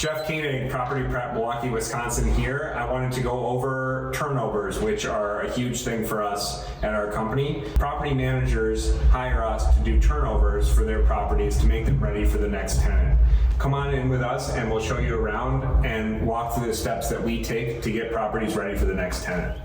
Jeff Koenig, Property Prep, Milwaukee, Wisconsin here. I wanted to go over turnovers, which are a huge thing for us at our company. Property managers hire us to do turnovers for their properties to make them ready for the next tenant. Come on in with us and we'll show you around and walk through the steps that we take to get properties ready for the next tenant.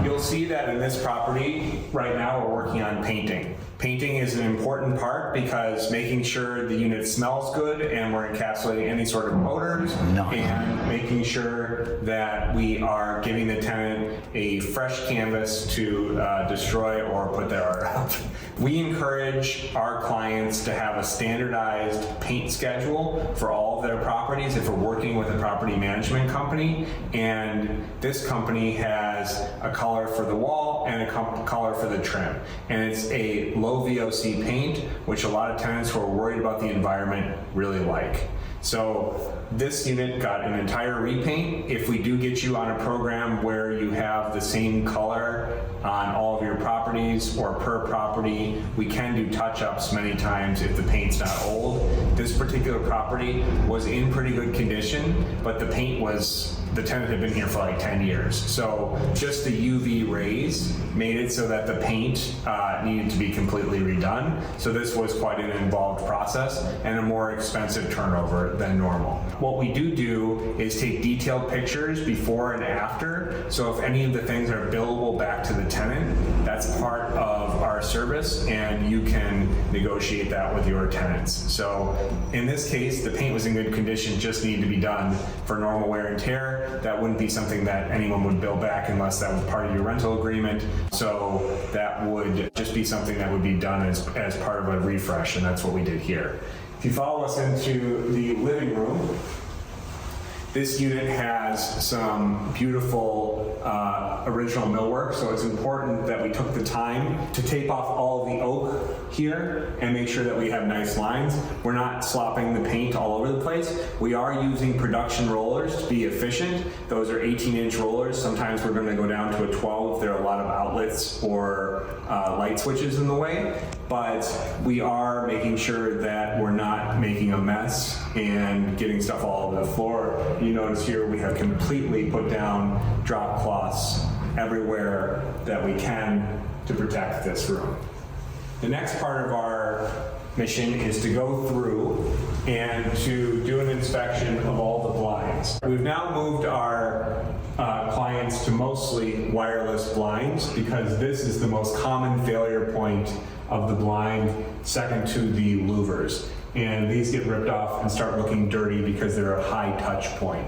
You'll see that in this property, right now we're working on painting. Painting is an important part because making sure the unit smells good and we're encapsulating any sort of odors and making sure that we are giving the tenant a fresh canvas to destroy or put their art out. We encourage our clients to have a standardized paint schedule for all of their properties if we're working with a property management company, and this company has a color for the wall and a color for the trim, and it's a low VOC paint, which a lot of tenants who are worried about the environment really like. So this unit got an entire repaint. If we do get you on a program where you have the same color on all of your properties or per property, we can do touch-ups many times if the paint's not old. This particular property was in pretty good condition, but the paint was, the tenant had been here for like 10 years. So just the UV rays made it so that the paint needed to be completely redone. So this was quite an involved process and a more expensive turnover than normal. What we do is take detailed pictures before and after. So if any of the things are billable back to the tenant, that's part of our service and you can negotiate that with your tenants. So in this case, the paint was in good condition, just needed to be done for normal wear and tear. That wouldn't be something that anyone would bill back unless that was part of your rental agreement. So that would just be something that would be done as part of a refresh, and that's what we did here. If you follow us into the living room, this unit has some beautiful original millwork, so it's important that we took the time to tape off all of the oak here and make sure that we have nice lines. We're not slopping the paint all over the place. We are using production rollers to be efficient. Those are 18-inch rollers. Sometimes we're going to go down to a 12 if there are a lot of outlets or light switches in the way, but we are making sure that we're not making a mess and getting stuff all over the floor. You notice here we have completely put down drop cloths everywhere that we can to protect this room. The next part of our mission is to go through and to do an inspection of all the blinds. We've now moved our clients to mostly wireless blinds because this is the most common failure point of the blind, second to the louvers. And these get ripped off and start looking dirty because they're a high touch point.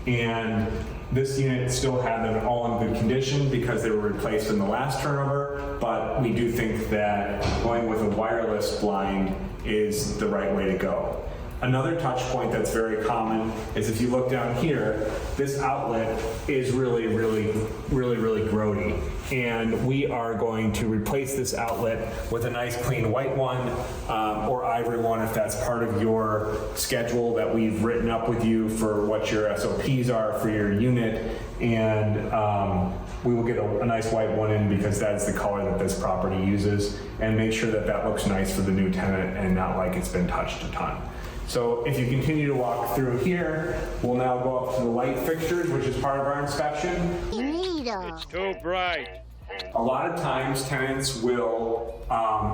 And this unit still had them all in good condition because they were replaced in the last turnover, but we do think that going with a wireless blind is the right way to go. Another touch point that's very common is if you look down here, this outlet is really grody. And we are going to replace this outlet with a nice clean white one or ivory one if that's part of your schedule that we've written up with you for what your SOPs are for your unit. And we will get a nice white one in because that's the color that this property uses, and make sure that that looks nice for the new tenant and not like it's been touched a ton. So if you continue to walk through here, we'll now go up to the light fixtures, which is part of our inspection. It's too bright. A lot of times tenants will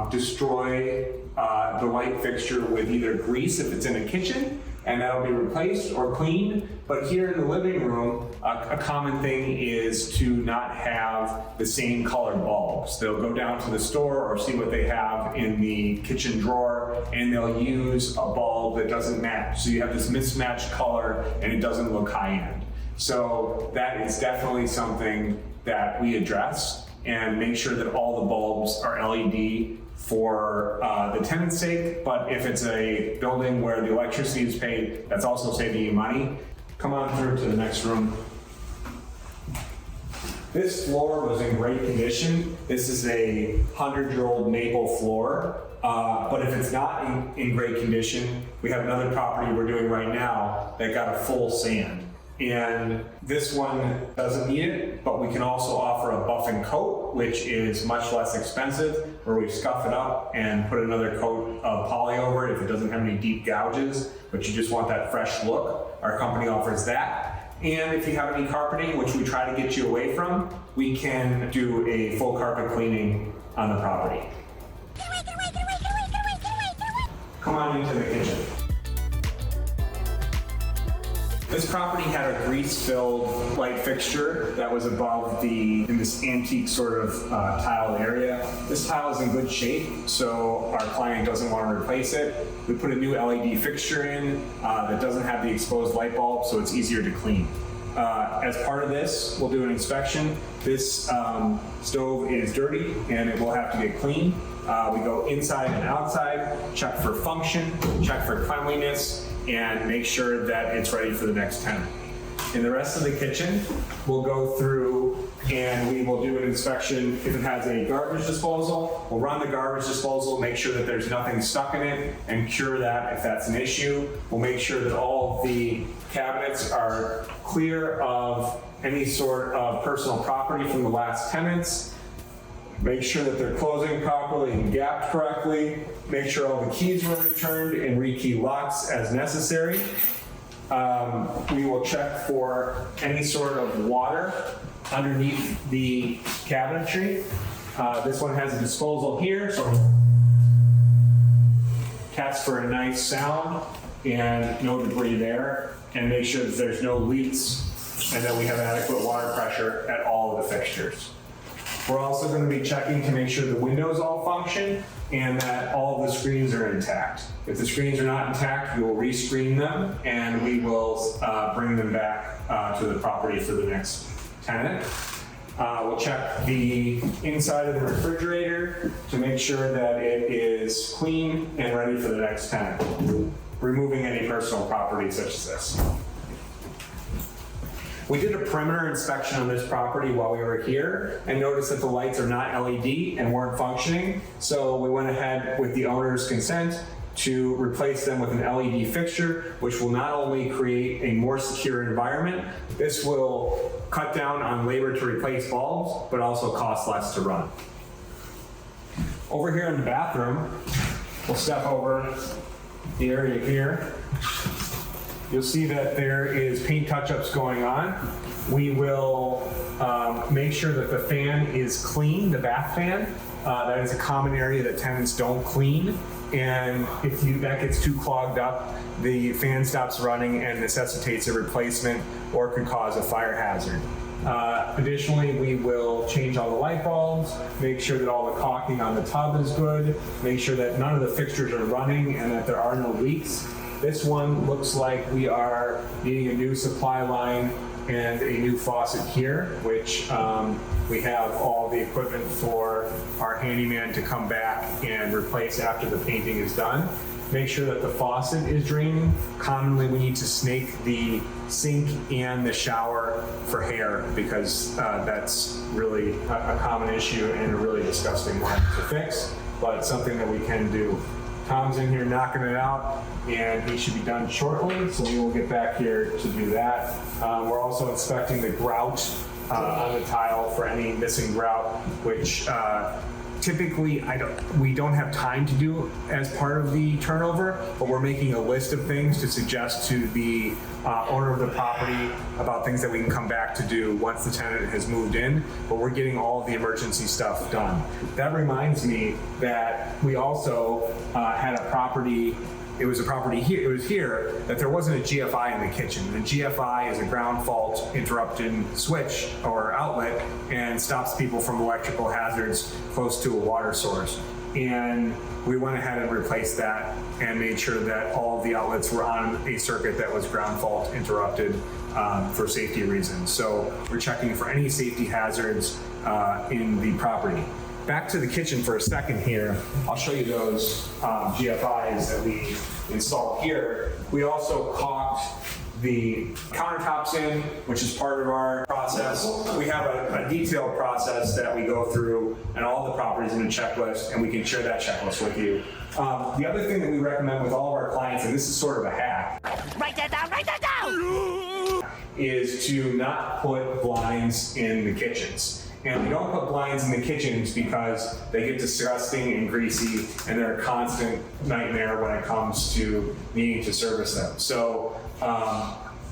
destroy the light fixture with either grease if it's in a kitchen, and that'll be replaced or cleaned. But here in the living room, a common thing is to not have the same color bulbs. They'll go down to the store or see what they have in the kitchen drawer, and they'll use a bulb that doesn't match. So you have this mismatched color and it doesn't look high-end. So that is definitely something that we address and make sure that all the bulbs are LED for the tenant's sake, but if it's a building where the electricity is paid, that's also saving you money. Come on through to the next room. This floor was in great condition. This is a 100-year-old maple floor, but if it's not in great condition, we have another property we're doing right now that got a full sand. And this one doesn't need it, but we can also offer a buff and coat, which is much less expensive, where we scuff it up and put another coat of poly over it if it doesn't have any deep gouges, but you just want that fresh look. Our company offers that. And if you have any carpeting, which we try to get you away from, we can do a full carpet cleaning on the property. Come on into the kitchen. This property had a grease-filled light fixture that was above in this antique sort of tile area. This tile is in good shape, so our client doesn't want to replace it. We put a new LED fixture in that doesn't have the exposed light bulb, so it's easier to clean. As part of this, we'll do an inspection. This stove is dirty and it will have to get cleaned. We go inside and outside, check for function, check for cleanliness, and make sure that it's ready for the next tenant. In the rest of the kitchen, we'll go through and we will do an inspection. If it has a garbage disposal, we'll run the garbage disposal, make sure that there's nothing stuck in it, and cure that if that's an issue. We'll make sure that all of the cabinets are clear of any sort of personal property from the last tenants. Make sure that they're closing properly and gapped correctly. Make sure all the keys were returned and rekey locks as necessary. We will check for any sort of water underneath the cabinetry. This one has a disposal here, so test for a nice sound and no debris there, and make sure that there's no leaks and that we have adequate water pressure at all of the fixtures. We're also going to be checking to make sure the windows all function and that all of the screens are intact. If the screens are not intact, we will rescreen them and we will bring them back to the property for the next tenant. We'll check the inside of the refrigerator to make sure that it is clean and ready for the next tenant, removing any personal property such as this. We did a perimeter inspection on this property while we were here and noticed that the lights are not LED and weren't functioning. So we went ahead with the owner's consent to replace them with an LED fixture, which will not only create a more secure environment, this will cut down on labor to replace bulbs, but also cost less to run. Over here in the bathroom, we'll step over the area here. You'll see that there is paint touch-ups going on. We will make sure that the fan is clean, the bath fan. That is a common area that tenants don't clean. And if that gets too clogged up, the fan stops running and necessitates a replacement or could cause a fire hazard. Additionally, we will change all the light bulbs, make sure that all the caulking on the tub is good, make sure that none of the fixtures are running and that there are no leaks. This one looks like we are needing a new supply line and a new faucet here, which we have all the equipment for our handyman to come back and replace after the painting is done. Make sure that the faucet is draining. Commonly, we need to snake the sink and the shower for hair because that's really a common issue and a really disgusting one to fix, but something that we can do. Tom's in here knocking it out, and he should be done shortly, so we will get back here to do that. We're also inspecting the grout on the tile for any missing grout, which typically we don't have time to do as part of the turnover, but we're making a list of things to suggest to the owner of the property about things that we can come back to do once the tenant has moved in, but we're getting all of the emergency stuff done. That reminds me that we also had a property. It was a property here, it was here, that there wasn't a GFI in the kitchen. The GFI is a ground fault interrupted switch or outlet and stops people from electrical hazards close to a water source. And we went ahead and replaced that and made sure that all of the outlets were on a circuit that was ground fault interrupted for safety reasons. So we're checking for any safety hazards in the property. Back to the kitchen for a second here. I'll show you those GFIs that we installed here. We also caulked the countertops in, which is part of our process. We have a detailed process that we go through and all the properties in a checklist, and we can share that checklist with you. The other thing that we recommend with all of our clients, and this is sort of a hack. Write that down, write that down! is to not put blinds in the kitchens. And we don't put blinds in the kitchens because they get disgusting and greasy and they're a constant nightmare when it comes to needing to service them. So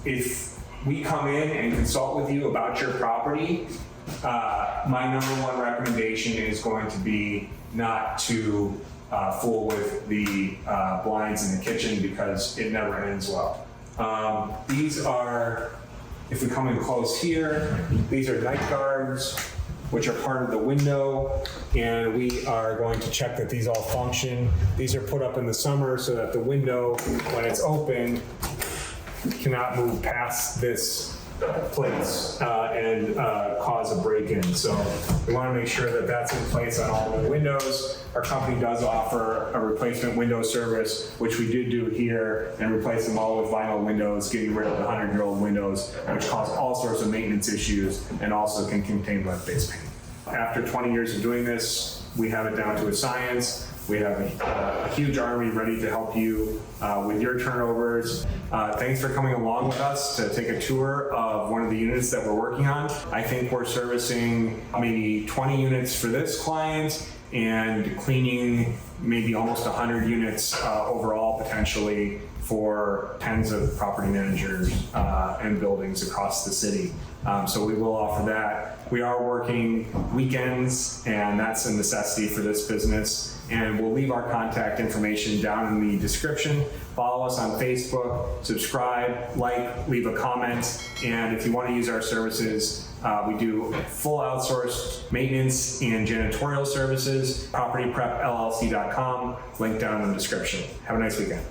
if we come in and consult with you about your property, my number one recommendation is going to be not to fool with the blinds in the kitchen because it never ends well. These are, if we come in close here, these are night guards, which are part of the window, and we are going to check that these all function. These are put up in the summer so that the window, when it's open, cannot move past this place and cause a break-in. So we want to make sure that that's in place on all the windows. Our company does offer a replacement window service, which we did do here, and replace them all with vinyl windows, getting rid of the 100-year-old windows, which cause all sorts of maintenance issues and also can contain lead-based paint. After 20 years of doing this, we have it down to a science. We have a huge army ready to help you with your turnovers. Thanks for coming along with us to take a tour of one of the units that we're working on. I think we're servicing maybe 20 units for this client and cleaning maybe almost 100 units overall potentially for tens of property managers and buildings across the city. So we will offer that. We are working weekends, and that's a necessity for this business. And we'll leave our contact information down in the description. Follow us on Facebook, subscribe, like, leave a comment. And if you want to use our services, we do full outsourced maintenance and janitorial services, propertyprepllc.com, link down in the description. Have a nice weekend.